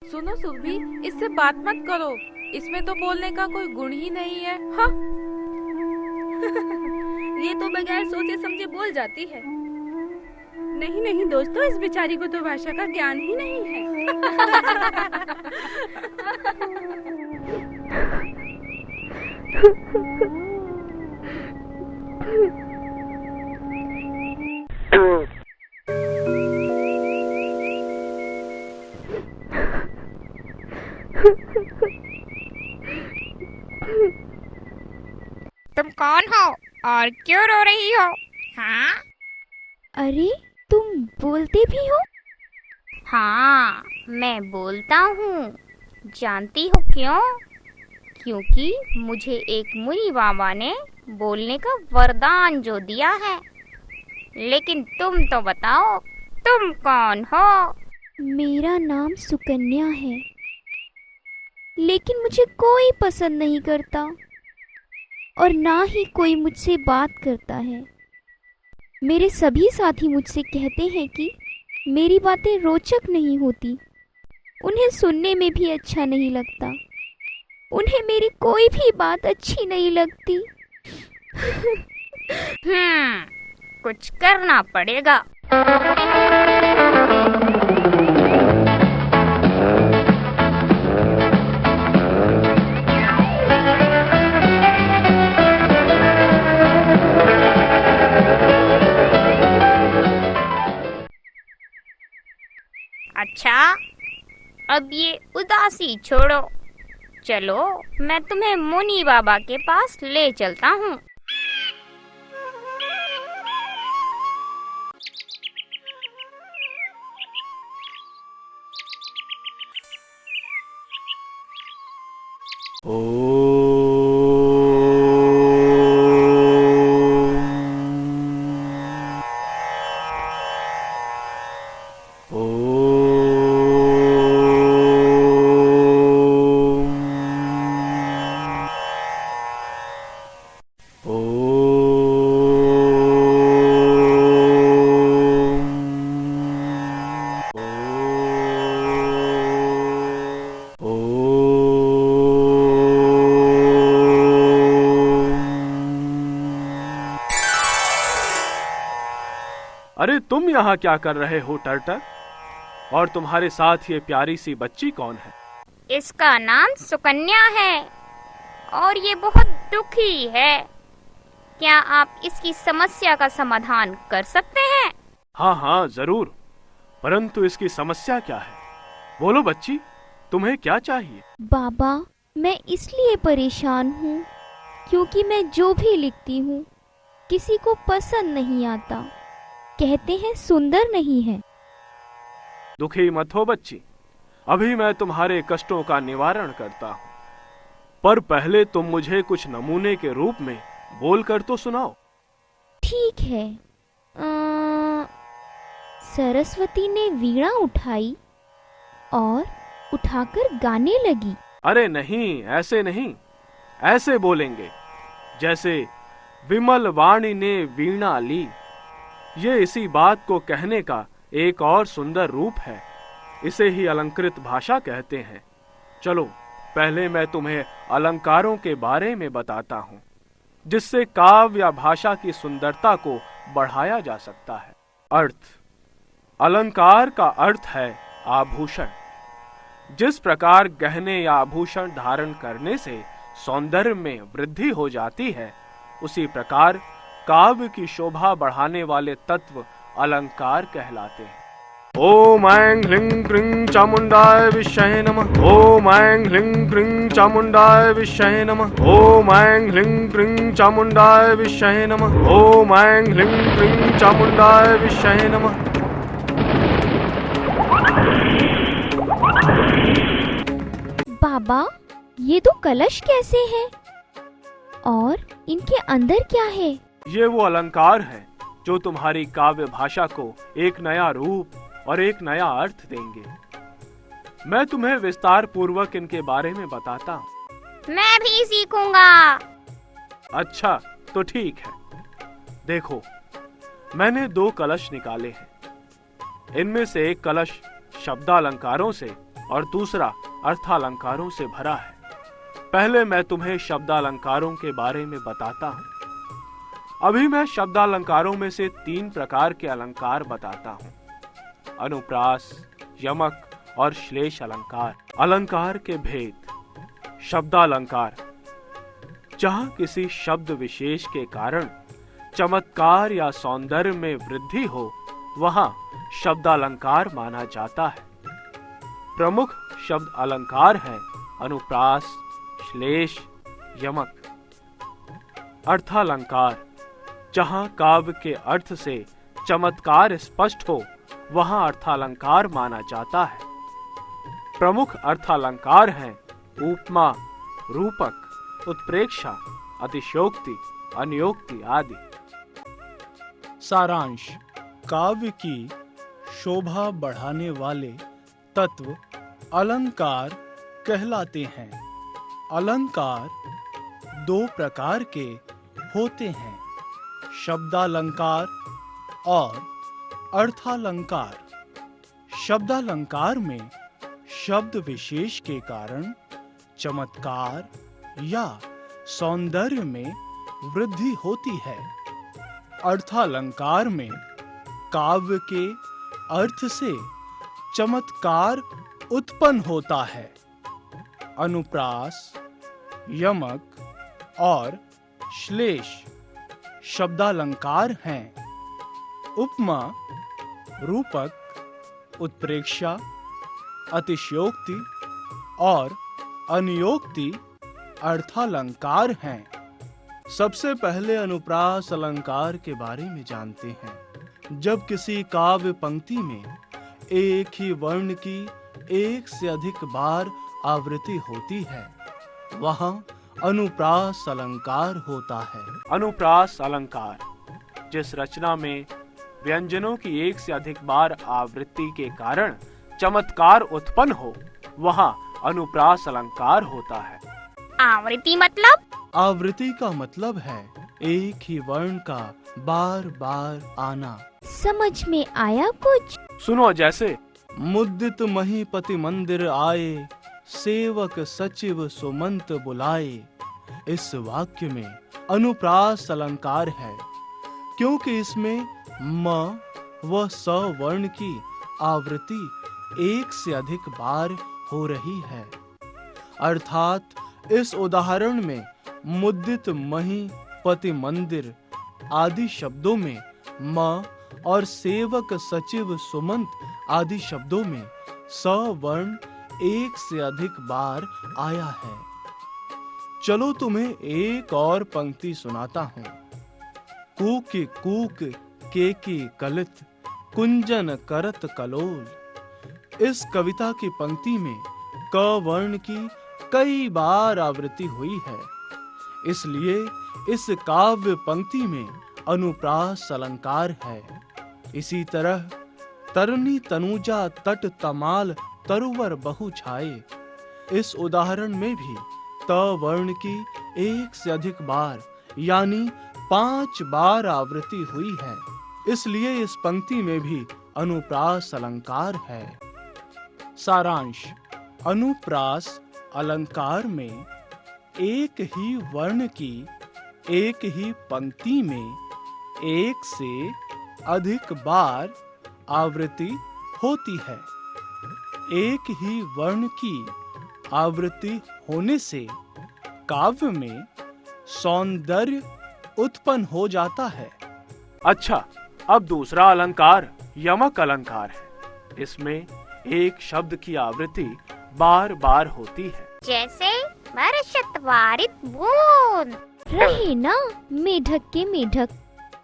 सुनो सुरभि, इससे बात मत करो। इसमें तो बोलने का कोई गुण ही नहीं है। हाँ। ये तो बगैर सोचे समझे बोल जाती है। नहीं नहीं दोस्तों, इस बेचारी को तो भाषा का ज्ञान ही नहीं है। तुम कौन हो और क्यों रो रही हो? हाँ अरे तुम बोलते भी हो? हाँ, मैं बोलता हूँ। जानती हो क्यों? क्योंकि मुझे एक मुनि बाबा ने बोलने का वरदान जो दिया है। लेकिन तुम तो बताओ, तुम कौन हो? मेरा नाम सुकन्या है, लेकिन मुझे कोई पसंद नहीं करता और ना ही कोई मुझसे बात करता है। मेरे सभी साथी मुझसे कहते हैं कि मेरी बातें रोचक नहीं होती, उन्हें सुनने में भी अच्छा नहीं लगता, उन्हें मेरी कोई भी बात अच्छी नहीं लगती। कुछ करना पड़ेगा। अच्छा, अब ये उदासी छोड़ो। चलो, मैं तुम्हें मुनि बाबा के पास ले चलता हूँ। अरे तुम यहाँ क्या कर रहे हो टर्टर? और तुम्हारे साथ ये प्यारी सी बच्ची कौन है? इसका नाम सुकन्या है और ये बहुत दुखी है। क्या आप इसकी समस्या का समाधान कर सकते हैं? हाँ हाँ जरूर, परंतु इसकी समस्या क्या है? बोलो बच्ची, तुम्हें क्या चाहिए? बाबा, मैं इसलिए परेशान हूँ क्योंकि मैं जो भी लिखती हूँ किसी को पसंद नहीं आता, कहते हैं सुंदर नहीं है। दुखी मत हो बच्ची, अभी मैं तुम्हारे कष्टों का निवारण करता हूँ, पर पहले तुम मुझे कुछ नमूने के रूप में बोलकर तो सुनाओ। ठीक है। सरस्वती ने वीणा उठाई और उठाकर गाने लगी। अरे नहीं, ऐसे नहीं, ऐसे बोलेंगे जैसे विमल वाणी ने वीणा ली। ये इसी बात को कहने का एक और सुंदर रूप है, इसे ही अलंकृत भाषा कहते हैं। चलो, पहले मैं तुम्हें अलंकारों के बारे में बताता हूँ, जिससे काव्य या भाषा की सुंदरता को बढ़ाया जा सकता है। अर्थ। अलंकार का अर्थ है आभूषण। जिस प्रकार गहने या आभूषण धारण करने से सौंदर्य में वृद्धि हो जाती है, उसी प्रकार काव्य की शोभा बढ़ाने वाले तत्व अलंकार कहलाते हैं। ओम ऐं ह्रीं क्रीं चामुंडाय विष्महे नमः। ओम ऐं ह्रीं क्रीं चामुंडाय विष्महे नमः। ओम ऐं ह्रीं क्रीं चामुंडाय विष्महे नमः। ओम ऐं ह्रीं क्रीं चामुंडाय विष्महे नमः। बाबा, ये तो कलश कैसे हैं? और इनके अंदर क्या है? ये वो अलंकार हैं जो तुम्हारी काव्य भाषा को एक नया रूप और एक नया अर्थ देंगे। मैं तुम्हें विस्तार पूर्वक इनके बारे में बताता हूँ। मैं भी सीखूंगा। अच्छा, तो ठीक है। देखो, मैंने 2 कलश निकाले हैं। इनमें से एक कलश शब्दालंकारों से और दूसरा अर्थालंकारों से भरा है। पहले मैं तुम्हें शब्दालंकारों के बारे में बताता हूँ। अभी मैं शब्दालंकारों में से 3 प्रकार के अलंकार बताता हूँ: अनुप्रास, यमक और श्लेष अलंकार। अलंकार के भेद। शब्दालंकार, जहां किसी शब्द विशेष के कारण चमत्कार या सौंदर्य में वृद्धि हो, वहां शब्दालंकार माना जाता है। प्रमुख शब्द अलंकार हैं अनुप्रास, श्लेष, यमक। अर्थालंकार, जहां काव्य के अर्थ से चमत्कार स्पष्ट हो, वहां अर्थालंकार माना जाता है। प्रमुख अर्थालंकार हैं उपमा, रूपक, उत्प्रेक्षा, अतिशयोक्ति, अन्योक्ति आदि। सारांश। काव्य की शोभा बढ़ाने वाले तत्व अलंकार कहलाते हैं। अलंकार 2 प्रकार के होते हैं: शब्दालंकार और अर्थालंकार। शब्दालंकार में शब्द विशेष के कारण चमत्कार या सौंदर्य में वृद्धि होती है। अर्थालंकार में काव्य के अर्थ से चमत्कार उत्पन्न होता है। अनुप्रास, यमक और श्लेष शब्दालंकार हैं। उपमा, रूपक, उत्प्रेक्षा, अतिशयोक्ति और अन्योक्ति अर्थालंकार हैं। सबसे पहले अनुप्रास अलंकार के बारे में जानते हैं। जब किसी काव्य पंक्ति में एक ही वर्ण की एक से अधिक बार आवृत्ति होती है, वहां अनुप्रास अलंकार होता है। अनुप्रास अलंकार, जिस रचना में व्यंजनों की एक से अधिक बार आवृत्ति के कारण चमत्कार उत्पन्न हो, वहां अनुप्रास अलंकार होता है। आवृत्ति मतलब? आवृत्ति का मतलब है एक ही वर्ण का बार बार आना। समझ में आया कुछ? सुनो, जैसे मुद्दित महीपति मंदिर आए, सेवक सचिव सुमंत बुलाए। इस वाक्य में अनुप्रास अलंकार है, क्योंकि इसमें म व स वर्ण की आवृत्ति एक से अधिक बार हो रही है। अर्थात इस उदाहरण में मुद्दित मही पति मंदिर आदि शब्दों में म और सेवक सचिव सुमंत आदि शब्दों में स वर्ण एक से अधिक बार आया है। चलो तुम्हें एक और पंक्ति सुनाता हूँ। कूक कूक केकी कलित, कुंजन करत कलोल। इस कविता की पंक्ति में क वर्ण की कई बार आवृत्ति हुई है, इसलिए इस काव्य पंक्ति में अनुप्रास अलंकार है। इसी तरह तरनी तनुजा तट तमाल तरुवर बहु छाए, इस उदाहरण में भी त वर्ण की एक से अधिक बार यानी 5 बार आवृत्ति हुई है, इसलिए इस पंक्ति में भी अनुप्रास अलंकार है। सारांश। अनुप्रास अलंकार में एक ही वर्ण की एक ही पंक्ति में एक से अधिक बार आवृत्ति होती है। एक ही वर्ण की आवृत्ति होने से काव्य में सौंदर्य उत्पन्न हो जाता है। अच्छा, अब दूसरा अलंकार यमक अलंकार है। इसमें एक शब्द की आवृत्ति बार बार होती है, जैसे वर्षत वारित बूंद। रहे ना मेढक के मेढक,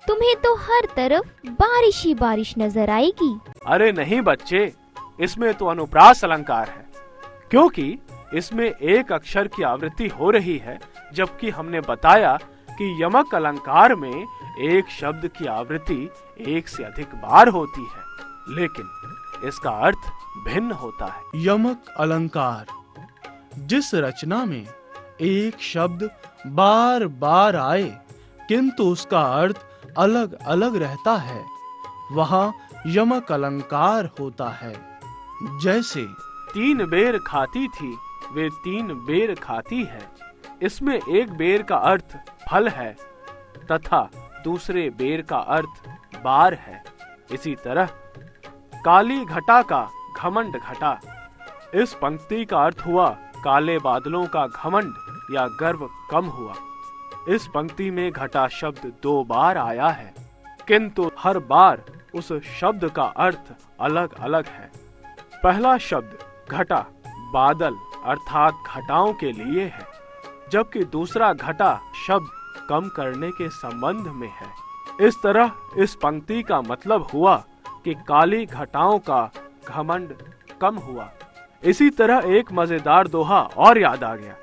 तुम्हें तो हर तरफ बारिश ही बारिश नजर आएगी। अरे नहीं बच्चे, इसमें तो अनुप्रास अलंकार है, क्योंकि इसमें एक अक्षर की आवृत्ति हो रही है, जबकि हमने बताया कि यमक अलंकार में एक शब्द की आवृत्ति एक से अधिक बार होती है, लेकिन इसका अर्थ भिन्न होता है। यमक अलंकार, जिस रचना में एक शब्द बार बार आए किंतु उसका अर्थ अलग अलग रहता है, वहां यमक अलंकार होता है। जैसे 3 बेर खाती थी, वे 3 बेर खाती है। इसमें एक बेर का अर्थ फल है तथा दूसरे बेर का अर्थ बार है। इसी तरह काली घटा का घमंड घटा। इस पंक्ति का अर्थ हुआ काले बादलों का घमंड या गर्व कम हुआ। इस पंक्ति में घटा शब्द 2 बार आया है, किंतु हर बार उस शब्द का अर्थ अलग अलग है। पहला शब्द घटा बादल अर्थात घटाओं के लिए है, जबकि दूसरा घटा शब्द कम करने के संबंध में है। इस तरह इस पंक्ति का मतलब हुआ कि काली घटाओं का घमंड कम हुआ। इसी तरह एक मजेदार दोहा और याद आ गया।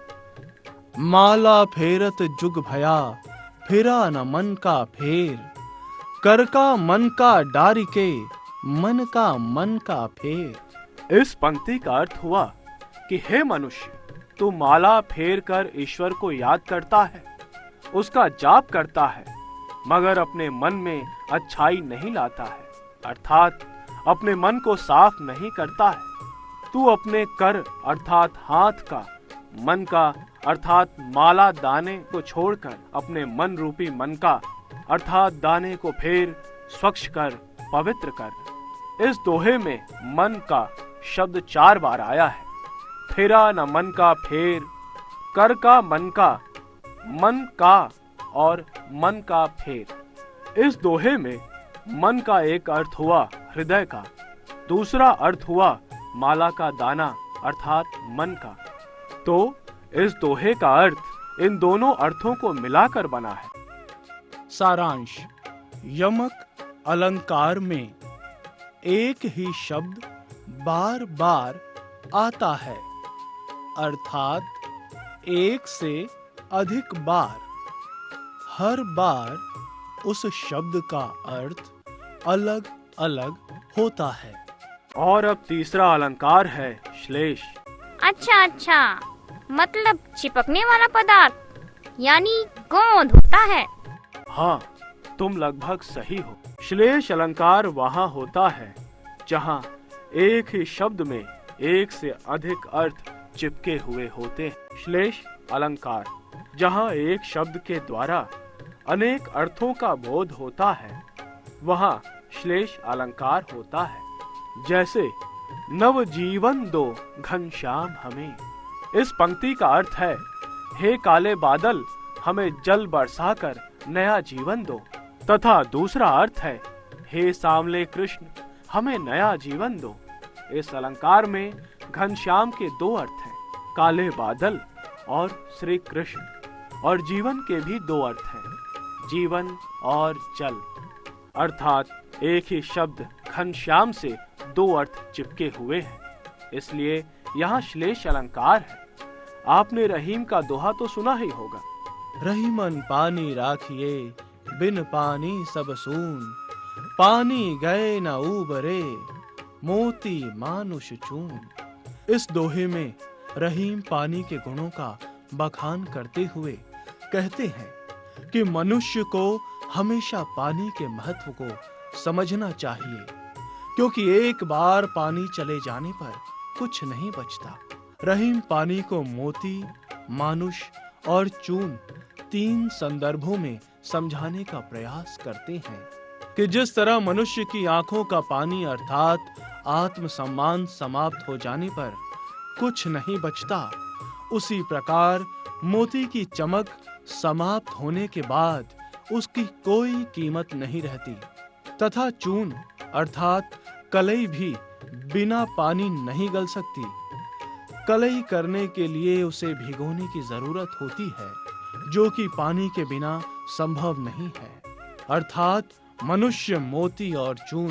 माला फेरत जुग भया, फेरा न मन का फेर, कर का मन का डारिके, मन का फेर। इस पंक्ति का अर्थ हुआ कि हे मनुष्य, तू माला फेर कर ईश्वर को याद करता है, उसका जाप करता है, मगर अपने मन में अच्छाई नहीं लाता है, अर्थात अपने मन को साफ नहीं करता है। तू अपने कर अर्थात हाथ का, मन का अर्थात माला दाने को छोड़कर अपने मन रूपी मन का अर्थात दाने को फेर स्वच्छ कर, पवित्र कर। इस दोहे में मन का शब्द 4 बार आया है। फेरा न मन का फेर, कर का मन का और मन का फेर। इस दोहे में मन का एक अर्थ हुआ हृदय का, दूसरा अर्थ हुआ माला का दाना अर्थात मन का। तो इस दोहे का अर्थ इन दोनों अर्थों को मिलाकर बना है। सारांश। यमक अलंकार में एक ही शब्द बार बार आता है, अर्थात एक से अधिक बार। हर बार उस शब्द का अर्थ अलग अलग होता है। और अब तीसरा अलंकार है श्लेष। अच्छा, मतलब चिपकने वाला पदार्थ यानी गोंद होता है। हाँ, तुम लगभग सही हो। श्लेष अलंकार वहाँ होता है जहाँ एक ही शब्द में एक से अधिक अर्थ चिपके हुए होते हैं। श्लेष अलंकार जहाँ एक शब्द के द्वारा अनेक अर्थों का बोध होता है, वहाँ श्लेष अलंकार होता है। जैसे नव जीवन दो घनश्याम हमें। इस पंक्ति का अर्थ है, हे काले बादल, हमें जल बरसाकर नया जीवन दो। तथा दूसरा अर्थ है, हे सांवले कृष्ण, हमें नया जीवन दो। इस अलंकार में घनश्याम के 2 अर्थ हैं, काले बादल और श्री कृष्ण। और जीवन के भी 2 अर्थ हैं, जीवन और जल। अर्थात एक ही शब्द घनश्याम से 2 अर्थ चिपके हुए हैं, इसलिए यहाँ श्लेष अलंकार है। आपने रहीम का दोहा तो सुना ही होगा। रहीमन पानी राखिए, बिन पानी सब सून, पानी गए न उबरे, मोती मानुष चून। इस दोहे में रहीम पानी के गुणों का बखान करते हुए कहते हैं कि मनुष्य को हमेशा पानी के महत्व को समझना चाहिए, क्योंकि एक बार पानी चले जाने पर कुछ नहीं बचता। रहीम पानी को मोती, मानुष और चून 3 संदर्भों में समझाने का प्रयास करते हैं कि जिस तरह मनुष्य की आंखों का पानी अर्थात आत्मसम्मान समाप्त हो जाने पर कुछ नहीं बचता, उसी प्रकार मोती की चमक समाप्त होने के बाद उसकी कोई कीमत नहीं रहती। तथा चून अर्थात कलई भी बिना पानी नहीं गल सकती। कलई करने के लिए उसे भिगोने की जरूरत होती है, जो कि पानी के बिना संभव नहीं है। अर्थात मनुष्य, मोती और चून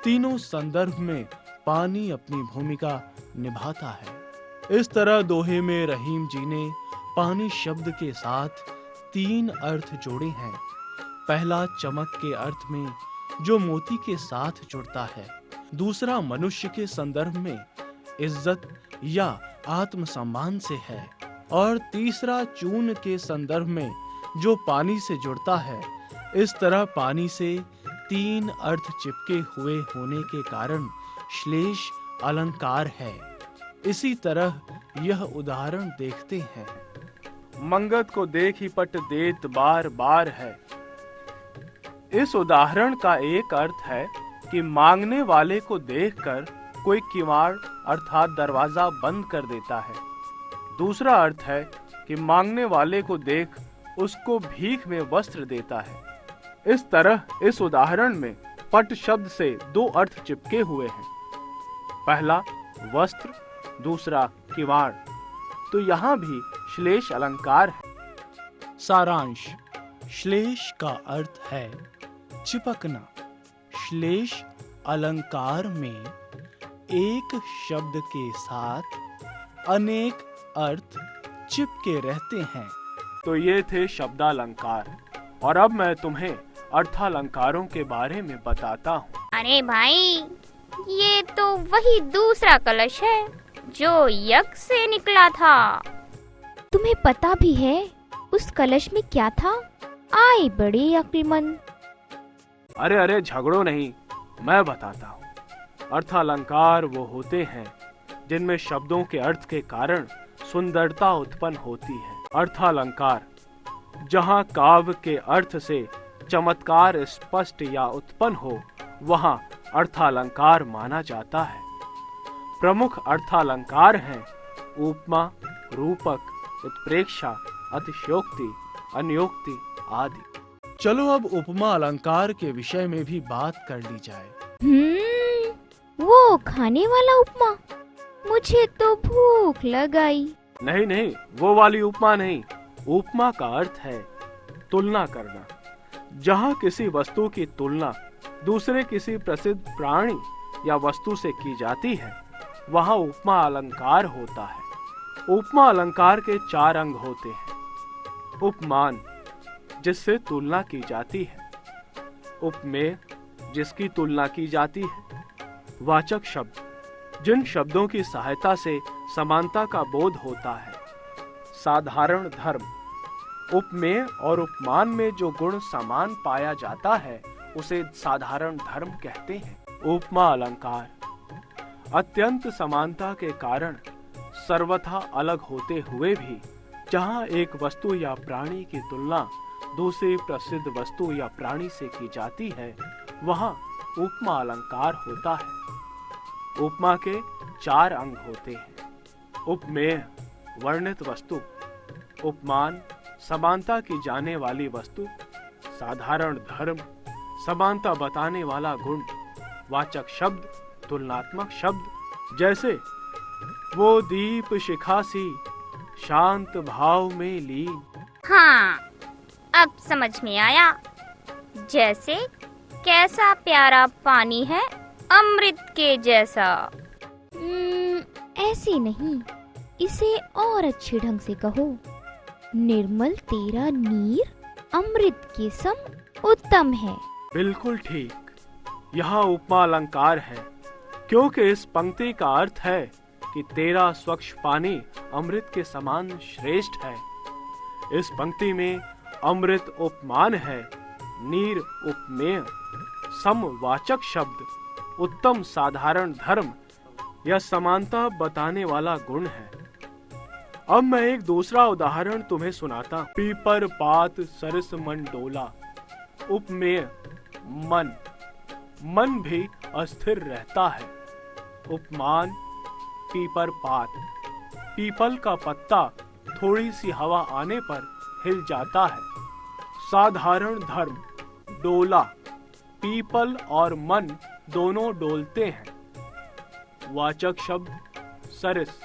तीनों संदर्भ में पानी अपनी भूमिका निभाता है। इस तरह दोहे में रहीम जी ने पानी शब्द के साथ 3 अर्थ जोड़े हैं। पहला चमक के अर्थ में जो मोती के साथ जुड़ता है, दूसरा मनुष्य के संदर्भ में इज्जत या आत्मसम्मान से है, और तीसरा चून के संदर्भ में जो पानी से जुड़ता है। इस तरह पानी से 3 अर्थ चिपके हुए होने के कारण श्लेष अलंकार है। इसी तरह यह उदाहरण देखते हैं। मंगत को देख ही पट देत बार बार है। इस उदाहरण का एक अर्थ है कि मांगने वाले को देखकर कोई किवाड़ अर्थात दरवाजा बंद कर देता है। दूसरा अर्थ है कि मांगने वाले को देख उसको भीख में वस्त्र देता है। इस तरह इस उदाहरण में पट शब्द से दो अर्थ चिपके हुए हैं, पहला वस्त्र, दूसरा किवाड़। तो यहाँ भी श्लेष अलंकार है। सारांश, श्लेष का अर्थ है चिपकना। श्लेष अलंकार में एक शब्द के साथ अनेक अर्थ चिपके रहते हैं। तो ये थे शब्दालंकार, और अब मैं तुम्हें अर्थालंकारों के बारे में बताता हूँ। अरे भाई, ये तो वही दूसरा कलश है जो यज्ञ से निकला था। तुम्हें पता भी है उस कलश में क्या था? आए बड़े अक्लमंद। अरे अरे झगड़ो नहीं, मैं बताता हूँ। अर्थालंकार वो होते हैं जिनमें शब्दों के अर्थ के कारण सुंदरता उत्पन्न होती है। अर्थालंकार जहाँ काव्य के अर्थ से चमत्कार स्पष्ट या उत्पन्न हो, वहाँ अर्थालंकार माना जाता है। प्रमुख अर्थालंकार हैं उपमा, रूपक, उत्प्रेक्षा, अतिशयोक्ति, अन्योक्ति आदि। चलो अब उपमा अलंकार के विषय में भी बात कर ली जाए। वो खाने वाला उपमा? मुझे तो भूख लग आई। नहीं नहीं, वो वाली उपमा नहीं। उपमा का अर्थ है तुलना करना। जहाँ किसी वस्तु की तुलना दूसरे किसी प्रसिद्ध प्राणी या वस्तु से की जाती है, वहाँ उपमा अलंकार होता है। उपमा अलंकार के 4 अंग होते हैं। उपमान, जिससे तुलना की जाती है। उपमेय, जिसकी तुलना की जाती है। वाचक शब्द, जिन शब्दों की सहायता से समानता का बोध होता है। साधारण धर्म, उपमेय और उपमान में जो गुण समान पाया जाता है उसे साधारण धर्म कहते हैं। उपमा अलंकार अत्यंत समानता के कारण सर्वथा अलग होते हुए भी जहाँ एक वस्तु या प्राणी की तुलना दूसरी प्रसिद्ध वस्तु या प्राणी से की जाती है, वहाँ उपमा अलंकार होता है। उपमा के 4 अंग होते हैं। उपमेय, वर्णित वस्तु। उपमान, समानता की जाने वाली वस्तु। साधारण धर्म, समानता बताने वाला गुण। वाचक शब्द, तुलनात्मक शब्द। जैसे वो दीप शिखा सी शांत भाव में लीन। हाँ, अब समझ में आया। जैसे कैसा प्यारा पानी है अमृत के जैसा। ऐसे नहीं, इसे और अच्छे ढंग से कहो। निर्मल तेरा नीर अमृत के सम उत्तम है। बिल्कुल ठीक। यहाँ उपमा अलंकार है, क्योंकि इस पंक्ति का अर्थ है कि तेरा स्वच्छ पानी अमृत के समान श्रेष्ठ है। इस पंक्ति में अमृत उपमान है, नीर उपमेय, समवाचक शब्द, उत्तम साधारण धर्म या समानता बताने वाला गुण है। अब मैं एक दूसरा उदाहरण तुम्हें सुनाता। पीपर पात सरस मन डोला। उपमेय, मन। मन भी अस्थिर रहता है। उपमान, पीपर पात। पीपल का पत्ता थोड़ी सी हवा आने पर हिल जाता है। साधारण धर्म, डोला। पीपल और मन दोनों डोलते हैं। वाचक शब्द, सरस,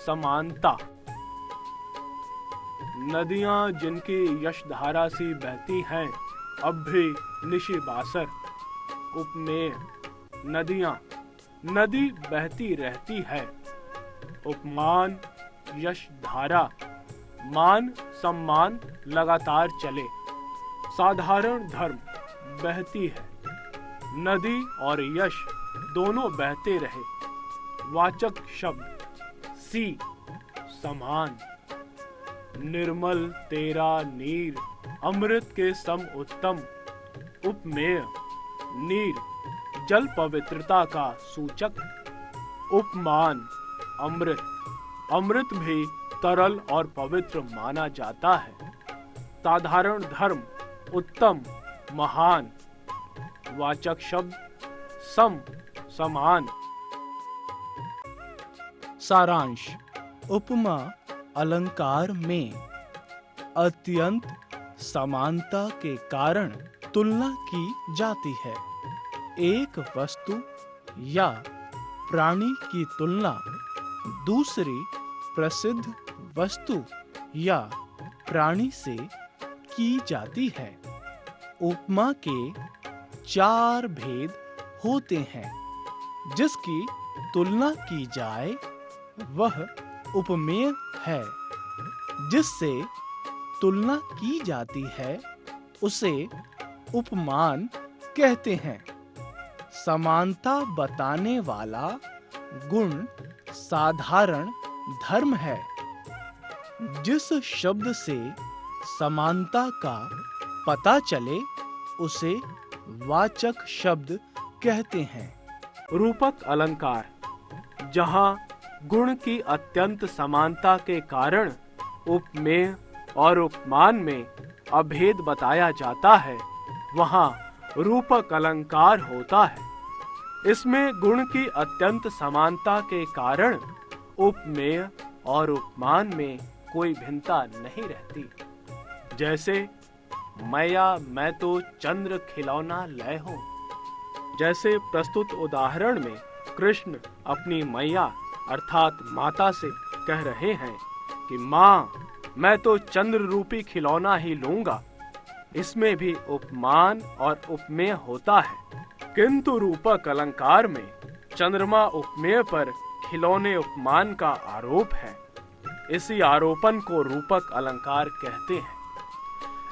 समानता। नदियां जिनकी यशधारा सी बहती हैं, अब भी निशि बासर। उपमेय, नदियां, नदी बहती रहती है। उपमान, यशधारा, मान सम्मान लगातार चले। साधारण धर्म, बहती है। नदी और यश दोनों बहते रहे। वाचक शब्द, सी, समान। निर्मल तेरा नीर अमृत के सम उत्तम। उपमेय, नीर जल पवित्रता का सूचक। उपमान, अमृत। अमृत भी तरल और पवित्र माना जाता है। साधारण धर्म, उत्तम, महान। वाचक शब्द सम, समान। सारांश। उपमा अलंकार में अत्यंत समानता के कारण तुलना की जाती है। एक वस्तु या प्राणी की तुलना दूसरी प्रसिद्ध वस्तु या प्राणी से की जाती है। उपमा के 4 भेद होते हैं। जिसकी तुलना की जाए वह उपमेय है। जिससे तुलना की जाती है उसे उपमान कहते हैं। समानता बताने वाला गुण साधारण धर्म है। जिस शब्द से समानता का पता चले उसे वाचक शब्द कहते हैं। रूपक अलंकार, जहाँ गुण की अत्यंत समानता के कारण उपमेय और उपमान में अभेद बताया जाता है, वहाँ रूपक अलंकार होता है। इसमें गुण की अत्यंत समानता के कारण उपमेय और उपमान में कोई भिन्नता नहीं रहती। जैसे मैया मैं तो चंद्र खिलौना लय हूँ। जैसे प्रस्तुत उदाहरण में कृष्ण अपनी मैया अर्थात माता से कह रहे हैं कि माँ, मैं तो चंद्र रूपी खिलौना ही लूंगा। इसमें भी उपमान और उपमेय होता है। किंतु रूपक अलंकार में चंद्रमा उपमेय पर खिलौने उपमान का आरोप है। इसी आरोपण को रूपक अलंकार कहते हैं।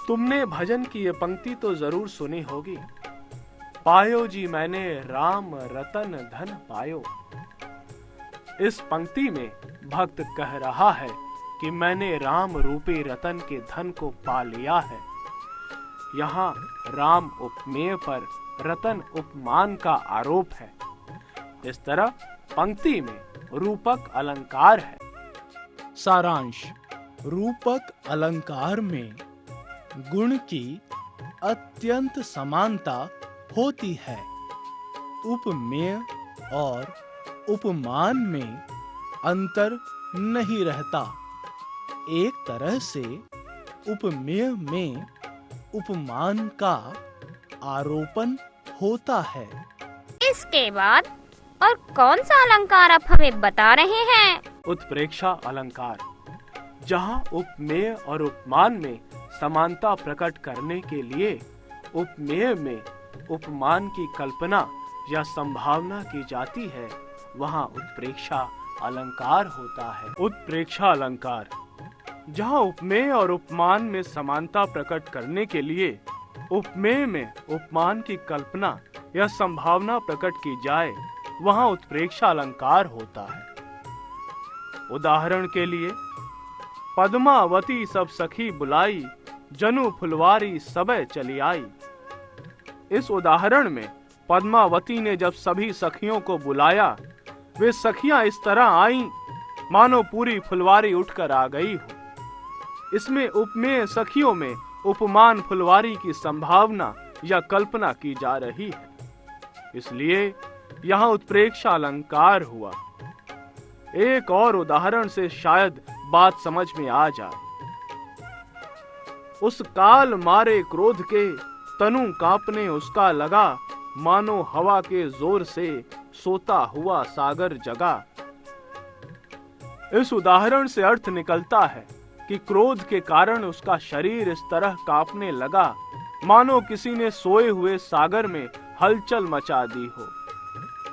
तुमने भजन की ये पंक्ति तो जरूर सुनी होगी। पायो जी मैंने राम रतन धन पायो। इस पंक्ति में भक्त कह रहा है कि मैंने राम रूपी रतन के धन को पा लिया है। यहाँ राम उपमेय पर रतन उपमान का आरोप है। इस तरह पंक्ति में रूपक अलंकार है। सारांश। रूपक अलंकार में गुण की अत्यंत समानता होती है। उपमेय और उपमान में अंतर नहीं रहता। एक तरह से उपमेय में उपमान का आरोपण होता है। इसके बाद और कौन सा अलंकार आप हमें बता रहे हैं? उत्प्रेक्षा अलंकार, जहाँ उपमेय और उपमान में समानता प्रकट करने के लिए उपमेय में उपमान की कल्पना या संभावना की जाती है, वहाँ उत्प्रेक्षा अलंकार होता है। उत्प्रेक्षा अलंकार, जहाँ उपमेय और उपमान में समानता प्रकट करने के लिए उपमेय में उपमान की कल्पना या संभावना प्रकट की जाए, वहाँ उत्प्रेक्षा अलंकार होता है। उदाहरण के लिए, पद्मावती सब सखी बुलाई, जनु फुलवारी सबे चली आई। इस उदाहरण में पद्मावती ने जब सभी सखियों को बुलाया, वे सखियां इस तरह आईं मानो पूरी फुलवारी उठकर आ गई हो। इसमें उपमेय सखियों में उपमान फुलवारी की संभावना या कल्पना की जा रही है। इसलिए यहाँ उत्प्रेक्षा अलंकार हुआ। एक और उदाहरण से शायद बात समझ में आ जाए। उस काल मारे क्रोध के, तनु कांपने उसका लगा, मानो हवा के जोर से सोता हुआ सागर जगा। इस उदाहरण से अर्थ निकलता है कि क्रोध के कारण उसका शरीर इस तरह कांपने लगा मानो किसी ने सोए हुए सागर में हलचल मचा दी हो।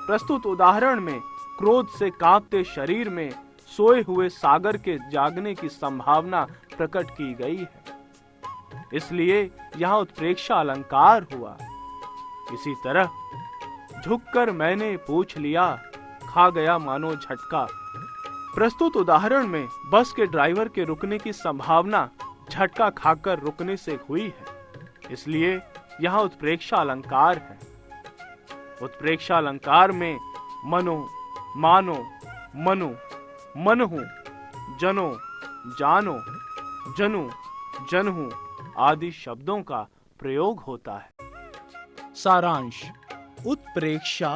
प्रस्तुत उदाहरण में क्रोध से कांपते शरीर में सोए हुए सागर के जागने की संभावना प्रकट की गई है। इसलिए यहाँ उत्प्रेक्षा अलंकार हुआ। इसी तरह झुककर मैंने पूछ लिया, खा गया मानो झटका। प्रस्तुत उदाहरण में बस के ड्राइवर के रुकने की संभावना झटका खाकर रुकने से हुई है। इसलिए यहाँ उत्प्रेक्षा अलंकार है। उत्प्रेक्षा अलंकार में मनो, मानो, मनु मनहु, जनो, जानो, जनु, जनहु आदि शब्दों का प्रयोग होता है। सारांश: उत्प्रेक्षा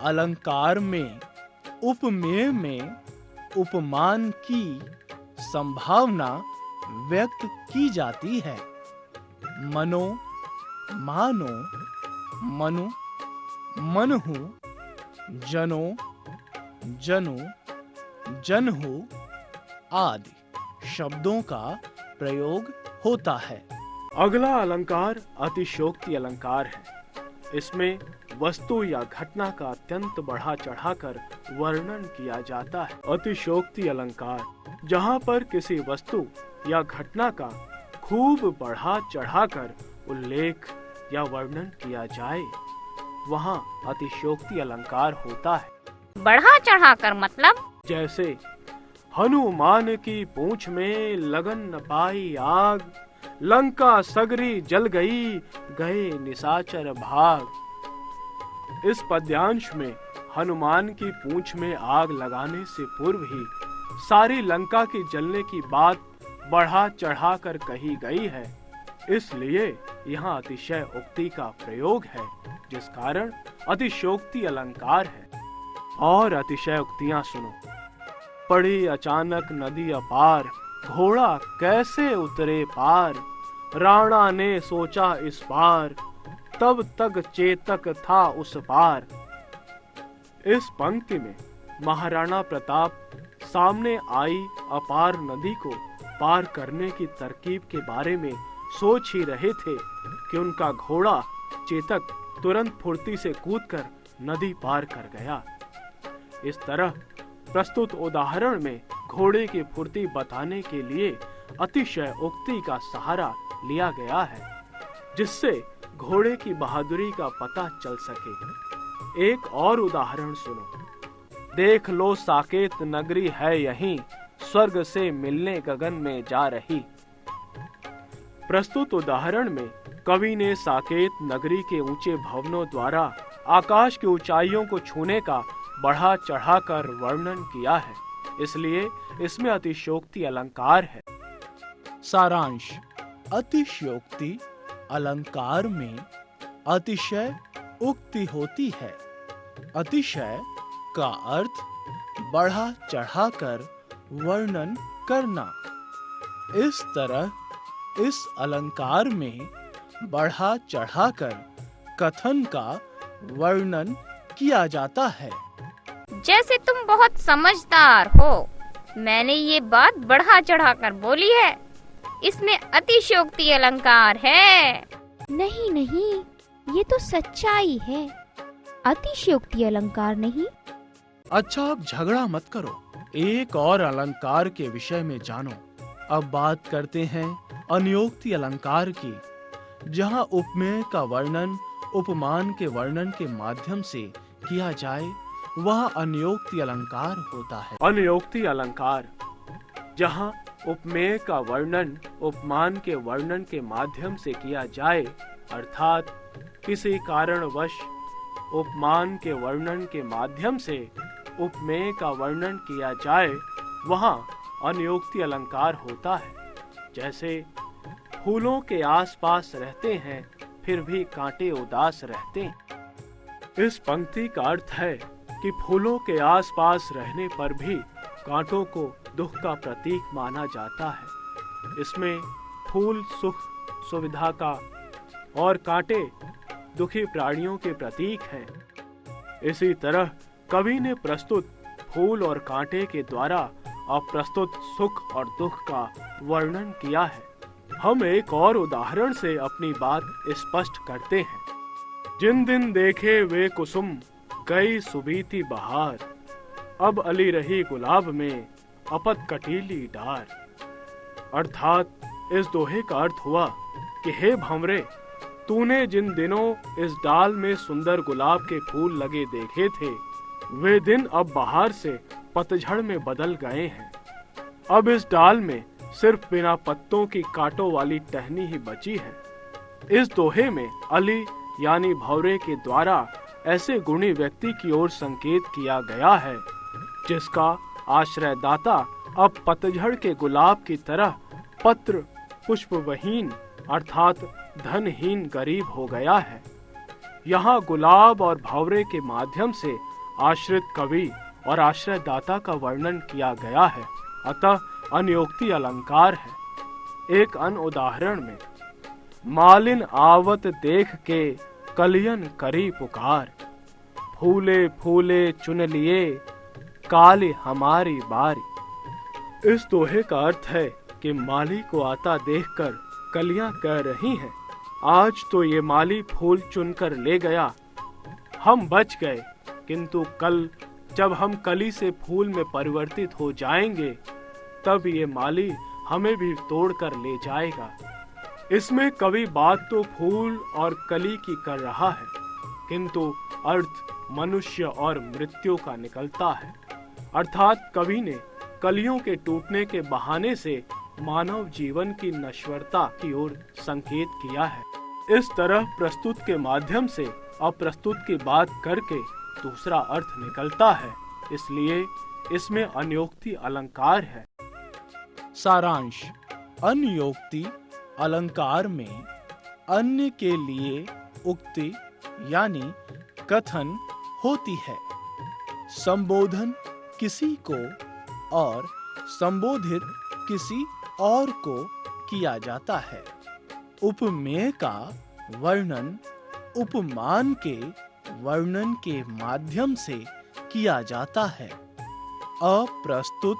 अलंकार में उपमेय में उपमान की संभावना व्यक्त की जाती है। मनो, मानो, मनु, मनहु, जनो, जनु, जनहु आदि शब्दों का प्रयोग होता है। अगला अलंकार अतिशयोक्ति अलंकार है। इसमें वस्तु या घटना का अत्यंत बढ़ा चढ़ाकर वर्णन किया जाता है। अतिशयोक्ति अलंकार जहाँ पर किसी वस्तु या घटना का खूब बढ़ा चढ़ाकर उल्लेख या वर्णन किया जाए, वहाँ अतिशयोक्ति अलंकार होता है। बढ़ा चढ़ाकर मतलब? जैसे हनुमान की पूंछ में लगन न पाई आग, लंका सगरी जल गई, गए निशाचर भाग। इस पद्यांश में हनुमान की पूंछ में आग लगाने से पूर्व ही सारी लंका की जलने की बात बढ़ा चढ़ाकर कही गई है। इसलिए यहाँ अतिशय उक्ति का प्रयोग है, जिस कारण अतिशयोक्ति अलंकार है। और अतिशय उक्तियां सुनो। पड़ी अचानक नदी अपार, घोड़ा कैसे उतरे पार, राणा ने सोचा इस पार, तब तक चेतक था उस पार। इस पंक्ति में महाराणा प्रताप सामने आई अपार नदी को पार करने की तरकीब के बारे में सोच ही रहे थे कि उनका घोड़ा चेतक तुरंत फुर्ती से कूदकर नदी पार कर गया। इस तरह प्रस्तुत उदाहरण में घोड़े की फुर्ती बताने के लिए अतिशय उक्ति का सहारा लिया गया है, जिससे घोड़े की बहादुरी का पता चल सके। एक और उदाहरण सुनो। देख लो साकेत नगरी है यहीं, स्वर्ग से मिलने गगन में जा रही। प्रस्तुत उदाहरण में कवि ने साकेत नगरी के ऊंचे भवनों द्वारा आकाश की ऊंचाइयों को छूने का बढ़ा चढ़ाकर वर्णन किया है, इसलिए इसमें अतिशयोक्ति अलंकार है। सारांश: अतिशयोक्ति अलंकार में अतिशय उक्ति होती है। अतिशय का अर्थ बढ़ा चढ़ाकर वर्णन करना। इस तरह इस अलंकार में बढ़ा चढ़ाकर कथन का वर्णन किया जाता है। जैसे तुम बहुत समझदार हो, मैंने ये बात बढ़ा चढ़ाकर बोली है, इसमें अतिशयोक्ति अलंकार है। नहीं नहीं, ये तो सच्चाई है, अतिशयोक्ति अलंकार नहीं। अच्छा, अब झगड़ा मत करो, एक और अलंकार के विषय में जानो। अब बात करते हैं अनियोक्ति अलंकार की, जहाँ उपमेय का वर्णन उपमान के वर्णन के माध्यम से किया जाए, वह अनियोक्ति अलंकार होता है। अनियोक्ति अलंकार जहाँ उपमेय का वर्णन उपमान के वर्णन के माध्यम से किया जाए, अर्थात किसी कारणवश उपमान के वर्णन के माध्यम से उपमेय का वर्णन किया जाए, वहाँ अनियोक्ति अलंकार होता है। जैसे फूलों के आसपास रहते हैं, फिर भी कांटे उदास रहते हैं। इस पंक्ति का अर्थ है कि फूलों के आसपास रहने पर भी कांटों को दुख का प्रतीक माना जाता है। इसमें फूल सुख सुविधा का और कांटे दुखी प्राणियों के प्रतीक हैं। इसी तरह कवि ने प्रस्तुत फूल और कांटे के द्वारा अप्रस्तुत सुख और दुख का वर्णन किया है। हम एक और उदाहरण से अपनी बात स्पष्ट करते हैं। जिन दिन देखे वे कुसुम, गई सुबीती बहार, अब अली रही गुलाब में, अपत कटीली डार। अर्थात इस दोहे का अर्थ हुआ कि हे भंवरे, तूने जिन दिनों इस डाल में सुंदर गुलाब के फूल लगे देखे थे, वे दिन अब बहार से पतझड़ में बदल गए हैं। अब इस डाल में सिर्फ बिना पत्तों की कांटों वाली टहनी ही बची है। इस दोहे में अली यानी भंवरे के द्वारा ऐसे गुणी व्यक्ति की ओर संकेत किया गया है जिसका आश्रयदाता अब पतझड़ के गुलाब की तरह पत्र पुष्पविहीन अर्थात धनहीन गरीब हो गया है। यहाँ गुलाब और भंवरे के माध्यम से आश्रित कवि और आश्रयदाता का वर्णन किया गया है, अतः अन्योक्ति अलंकार है। एक अन्य उदाहरण में मालिन आवत देख के कलियन करी पुकार, फूले फूले चुन लिए काली हमारी बारी। इस दोहे का अर्थ है कि माली को आता देखकर कलियां कह रही हैं, आज तो ये माली फूल चुनकर ले गया, हम बच गए, किंतु कल जब हम कली से फूल में परिवर्तित हो जाएंगे तब ये माली हमें भी तोड़कर ले जाएगा। इसमें कवि बात तो फूल और कली की कर रहा है, किंतु अर्थ मनुष्य और मृत्यु का निकलता है। अर्थात कवि ने कलियों के टूटने के बहाने से मानव जीवन की नश्वरता की ओर संकेत किया है। इस तरह प्रस्तुत के माध्यम से अप्रस्तुत की बात करके दूसरा अर्थ निकलता है, इसलिए इसमें अन्योक्ति अलंकार है। सारांश। अन्योक्ति अलंकार में अन्य के लिए उक्ति यानी कथन होती है। संबोधन किसी को और संबोधित किसी और को किया जाता है। उपमेय का वर्णन उपमान के वर्णन के माध्यम से किया जाता है। अप्रस्तुत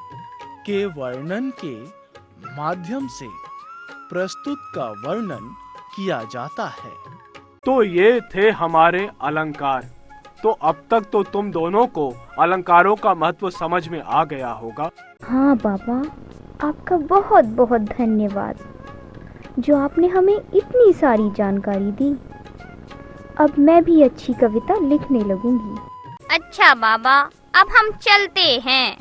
के वर्णन के माध्यम से प्रस्तुत का वर्णन किया जाता है। तो ये थे हमारे अलंकार। तो अब तक तो तुम दोनों को अलंकारों का महत्व समझ में आ गया होगा। हाँ बाबा, आपका बहुत बहुत धन्यवाद जो आपने हमें इतनी सारी जानकारी दी। अब मैं भी अच्छी कविता लिखने लगूंगी। अच्छा बाबा, अब हम चलते हैं।